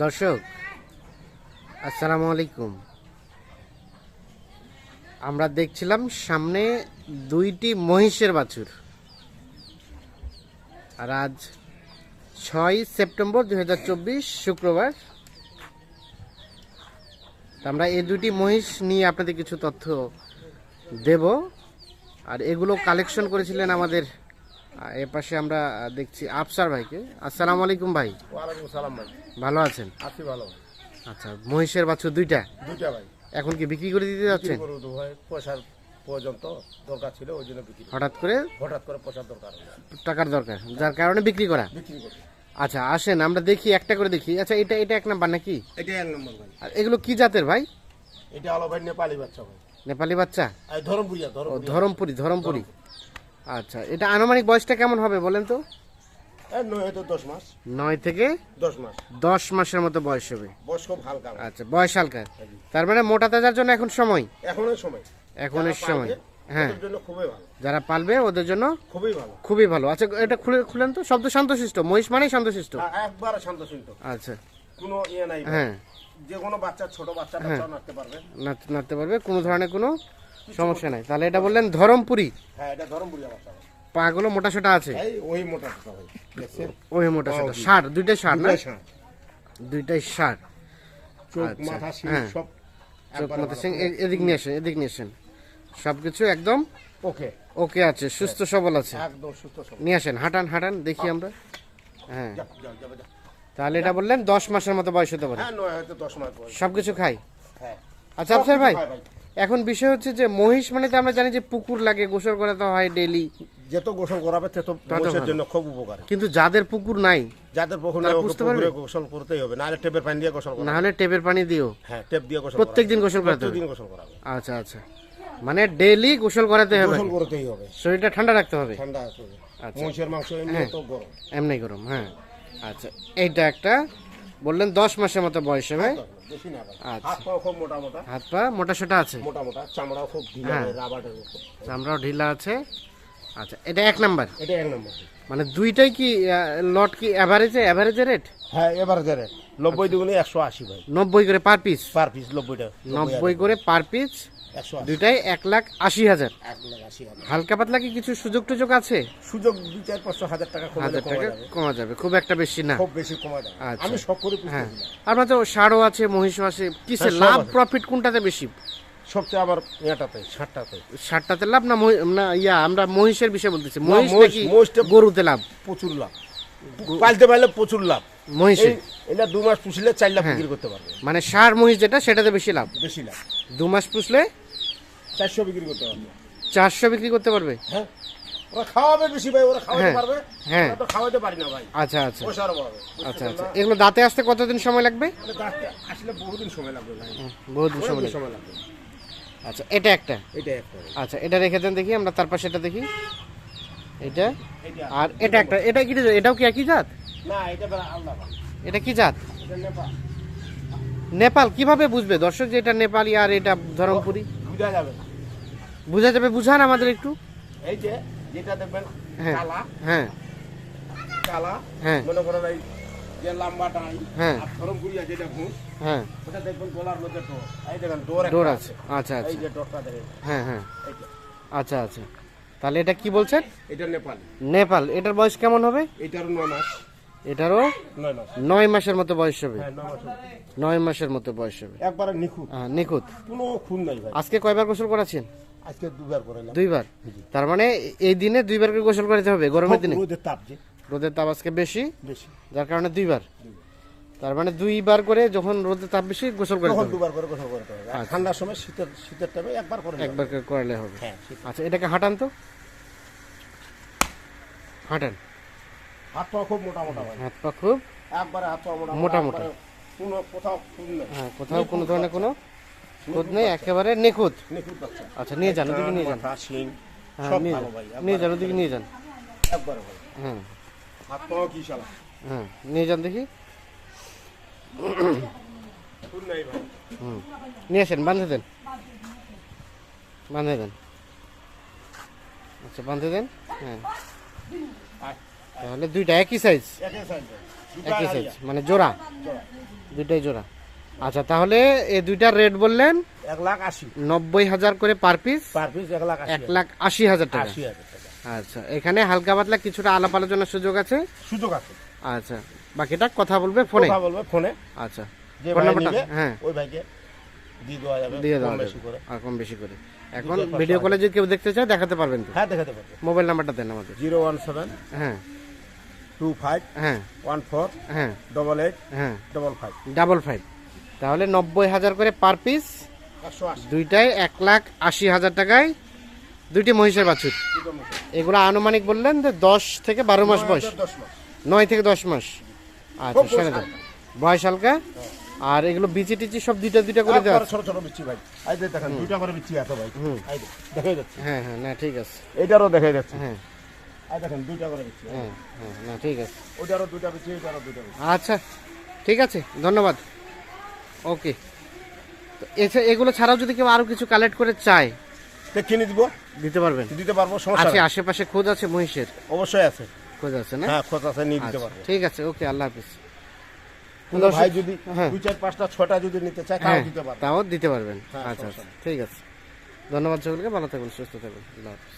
দর্শক আসসালামু আলাইকুম। আমরা দেখছিলাম সামনে দুইটি মহিষের বাছুর, আর আজ 6 সেপ্টেম্বর 2024 শুক্রবার। আমরা এই দুইটি মহিষ নিয়ে আপনাদের কিছু তথ্য দেব। আর এগুলো কালেকশন করেছিলেন আমাদের এ পাশে আমরা দেখছি আফসার ভাইকে। আসসালামু আলাইকুম ভাই। ওয়ালাইকুম সালাম ভাই। ভালো আছেন? আছি ভালো। আচ্ছা, মহিষের বাছুর দুইটা ভাই। এখন কি বিক্রি করে দিতে যাচ্ছেন? ভাই পয়সার প্রয়োজন তো দরকার ছিল, ওই জন্য বিক্রি। হঠাৎ করে পয়সার দরকার, টাকার দরকার, যার কারণে বিক্রি করা। আচ্ছা আসেন আমরা দেখি, একটা করে দেখি। আচ্ছা এটা এটা এক নাম্বার নাকি? এটা এক নম্বর ভাই। আর এগুলো কি জাতের ভাই? এটা হলো ভাই নেপালি বাচ্চা ভাই। নেপালি বাচ্চা? ধরমপুরি। আচ্ছা, এটা আনুমানিক বয়সটা কেমন হবে বলেন তো? 10 মাস। 9 থেকে 10 মাস। 10 মাসের মতো বয়স হবে। বয়স খুব হালকা। আচ্ছা, বয়স হালকা, তার মানে মোটা তাজার জন্য এখন সময়। এখনের সময়। হ্যাঁ, ওদের জন্য খুবই ভালো। যারা পালবে ওদের জন্য খুবই ভালো। আচ্ছা এটা খুলেন তো। শব্দ শান্তশিষ্ট, মহিষ মানেই শান্তশিষ্ট। একবার শান্তশিষ্ট। আচ্ছা, কোনো ইয়ে নাই। হ্যাঁ, যে কোনো বাচ্চা, ছোট বাচ্চা নাড়তে পারবে, কোনো ধরনের কোনো সমস্যা নাই। তাহলে এটা বললেন ধরমপুরি? হ্যাঁ, এটা ধরমপুরি বাচ্চা। পাগুলো মোটা সোটা আছে? ওই মোটাটা ভাই দেখছেন? ওই মোটা সোটা ষাট, দুইটাই ষাট না? দুইটাই ষাট। চোখ মাথা সিং সব। চোখ মাথা সিং এদিক নিয়ে আসেন। সবকিছু একদম ওকে আছে, সুস্থ সবল আছে, একদম সুস্থ সবল। নিয়ে আসেন, হাঁটান দেখি আমরা। হ্যাঁ, তাহলে এটা বললেন 10 মাসের মতো বয়স হতে পারে। হ্যাঁ, 10 মাস বয়স। সবকিছু খাই? হ্যাঁ। আচ্ছা আফসার ভাই, এখন বিষয় হচ্ছে যে মহিষ মানে তো আমরা জানি যে পুকুর লাগে, গোসল করাতে হয় ডেইলি। যত গোসল করাবে তত মহিষের জন্য খুব উপকারী। কিন্তু যাদের পুকুর নাই, যাদের পুকুর নাই, পুকুরে গোসল করতেই হবে, না হলে টেপের পানি দিয়ে গোসল করতে হবে। না হলে টেপের পানি দিও? হ্যাঁ, টেপ দিয়ে গোসল প্রত্যেকদিন গোসল করাতে হবে? প্রত্যেকদিন গোসল করাবে। আচ্ছা, মানে ডেইলি গোসল করাতে হবে, গোসল করতেই হবে। শরীরটা ঠান্ডা রাখতে হবে। ঠান্ডা রাখতে হবে। আচ্ছা, মহিষের মাংস এমনি তো গরম। এমনি গরম। হ্যাঁ, আচ্ছা এইটা একটা বললেন 10 মাসের মতো বয়স হবে। বেশি না ভাই। আচ্ছা, হাত পা খুব মোটা। হাত পা মোটা সোটা আছে, চামড়াও খুব ঢিলা, রাবারের মতো। চামড়াও ঢিলা আছে। আচ্ছা, এটা এক নাম্বার? এটা এক নম্বর। মানে দুইটাই কি লট কি এভারেজে রেট? হ্যাঁ, এভারেজে রেট 90 দুগুণে 180 ভাই। 90 করে পার পিস? 90 করে পার পিস, 180। দুইটাই 1,80,000। 1,80,000। হালকা পাতলা কি কিছু সুযোগ টুযোগ আছে? সুযোগ 2-4-500 হাজার টাকা কমা যাবে, খুব একটা বেশি না। খুব বেশি কমা যাবে। আচ্ছা, আমি সব করে হ্যাঁ। আপনার তো ষাঁড়ও আছে, মহিষও আছে, কিসে লাভ প্রফিট কোনটাতে বেশি? সবচেয়ে আমার ইয়াটাতে, ষাটটাতে লাভ না আমরা মহিষের বিষয় বলতেছি। মহিষটা গরুতে লাভ? প্রচুর লাভ, পালতে পারলে প্রচুর লাভ। মহিষে এটা 2 মাস পুষলে 4 লাখ বিক্রি করতে পারবে। মানে ষাঁড় মহিষ যেটা, সেটাতে বেশি লাভ? 2 মাস পুষলে 400 বিক্রি করতে পারবে। 400 বিক্রি করতে পারবে? হ্যাঁ, ওরা খাওয়াবে বেশি ভাই, ওরা খাওয়াতে পারবে। হ্যাঁ, তো খাওয়াতে পারি না ভাই। আচ্ছা, পয়সার অভাবে। আচ্ছা, এগুলো দাঁতে আসতে কতদিন সময় লাগবে? দাঁতে আসলে বহুদিন সময় লাগবে ভাই। বহুদিন সময় লাগবে। আচ্ছা, এটা একটা। আচ্ছা, এটা রেখে দেন দেখি, আমরা তার পাশে এটা দেখি। এটা আর এটা একটা, এটা কি, এটাও কি একই জাত? না, এটা আলাদা। এটা কি জাত? এটা নেপাল। নেপাল কিভাবে বুঝবে দর্শক যে এটা নেপালি আর এটা ধরমপুরি? বোঝা যাবে, বুঝান আমাদের একটু। এই যে যেটা দেখবেন কালা, হ্যাঁ, মনে করেন এই যে লম্বাটা, হ্যাঁ, আর ধরমপুরি যেটা ঘুষ, হ্যাঁ, ওটা দেখবেন গলার মধ্যে ডোর। এই দেখেন ডোর আছে। আচ্ছা, এই যে ডোরটা দেখেন। হ্যাঁ, আচ্ছা, তাহলে এটা কি বলছেন? এটা নেপালি। নেপাল। এটার বয়স কেমন হবে? এটারও 9 মাস। এটারও 9 মাসের মতো বয়স হবে। হ্যাঁ, 9 মাসের মতো বয়স হবে। একবারে নিখুঁত। হ্যাঁ, নিখুঁত, কোনো খুন নাই ভাই। আজকে কয়বার গোসল করাছেন? আজকে 2বার করালাম। 2বার? তার মানে এই দিনে 2বার করে গোসল করাতে হবে গরমের দিনে? রোদের তাপ আজকে বেশি, যার কারণে 2বার। তার মানে 2বার করে, যখন রোদের তাপ বেশি গোসল করতে হবে। 2বার করে গোসল করতে হবে। ঠান্ডার সময়, শীতের টাইমে একবার করে করলে হবে। হ্যাঁ। আচ্ছা, এটাকে হাঁটান তো, হাঁটান। হাত পা খুব মোটা ভাই। হাত পা খুব একবারে হাত পা মোটা। কোনো কোথাও খুন নেই। হ্যাঁ, কোথাও কোনো ধরনের কোনো খুঁত নেই, একেবারে নিখুঁত। বাচ্চা। আচ্ছা, নিয়ে যান, ওদিকে নিয়ে যান। সব ভালো ভাই। নিয়ে যান, ওদিকে নিয়ে যান। একবারে ভাই। হ্যাঁ, হাত পা কি শালা। হ্যাঁ, নিয়ে যান দেখি। খুন নাই ভাই। নিয়ে আসেন, বাঁধে দেন। আচ্ছা, বাঁধে দেন। হ্যাঁ, তাহলে দুইটা একই সাইজ, মানে জোড়া। দুইটাই জোড়া। আচ্ছা, তাহলে এই দুইটার রেট বললেন 1,80,000 90,000 করে পার পিস, পার পিস 1,80,000 1,80,000 টাকা। 80,000 টাকা আচ্ছা, এখানে হালকা পাতলা কিছুটা আলাপ আলোচনার সুযোগ আছে। সুযোগ আছে। আচ্ছা, বাকিটা কথা বলবে ফোনে। কথা বলবে ফোনে, আচ্ছা, যে ফোন ভাই নাম্বারটা নেবে হ্যাঁ ওই ভাইকে দিয়ে দেওয়া যাবে, দিয়ে দেওয়া কম যাবে বেশি করে। আর কম বেশি করে। এখন ভিডিও কলে যদি কেউ দেখতে চায় দেখাতে পারবেন তো? হ্যাঁ, দেখাতে পারবে। মোবাইল নাম্বারটা দেন আমাদের। 017 হ্যাঁ 25 হ্যাঁ 14 হ্যাঁ 88 হ্যাঁ 55 55। তাহলে 90,000 করে পার পিস, 180 দুইটাই 1,80,000 টাকায় দুইটি মহিষের বাছুর। এগুলো আনুমানিক বললেন যে 10 থেকে 12 মাস বয়স, 10 মাস 9 থেকে 10 মাস। আচ্ছা, সেরে দেন, বয়স হালকা। আর এগুলো বিচি টিচি সব দুইটা দুইটা করে দেওয়া একবারে ছোট ছোট বিচ্ছি ভাই। এই যে দেখেন দুইটা করে বিচ্ছি আছে ভাই। এই যে দেখাই যাচ্ছে, হ্যাঁ হ্যাঁ, না ঠিক আছে। এটারও দেখাই যাচ্ছে। হ্যাঁ এই দেখেন দুইটা করে বিচ্ছি, হ্যাঁ হ্যাঁ, না ঠিক আছে। ওটারও দুইটা বিচ্ছি, এটারও দুইটা বিচ্ছি। আচ্ছা, ঠিক আছে, ধন্যবাদ। ওকে, তো এগুলো ছাড়াও যদি কেউ আরো কিছু কালেক্ট করে চায় তে কিনে দিব, দিতে পারবেন? দিতে পারবো, সমস্যা আছে, নেই। আশেপাশে খোঁজ আছে মহিষের? অবশ্যই আছে, খোঁজ আছে না? হ্যাঁ খোঁজ আছে, নিয়ে দিতে আচ্ছা, পারবো। ঠিক আছে, ওকে, আল্লাহ হাফিজ। কোনো ভাই যদি হ্যাঁ। 2, 4, 5টা 6টা যদি নিতে চায় তাও হ্যাঁ, দিতে পারবো। তাও দিতে পারবেন। হ্যাঁ, আচ্ছা সমস্যা আচ্ছা, ঠিক আছে, ধন্যবাদ সকলকে, ভালো থাকবেন, সুস্থ থাকবেন, আল্লাহ হাফিজ।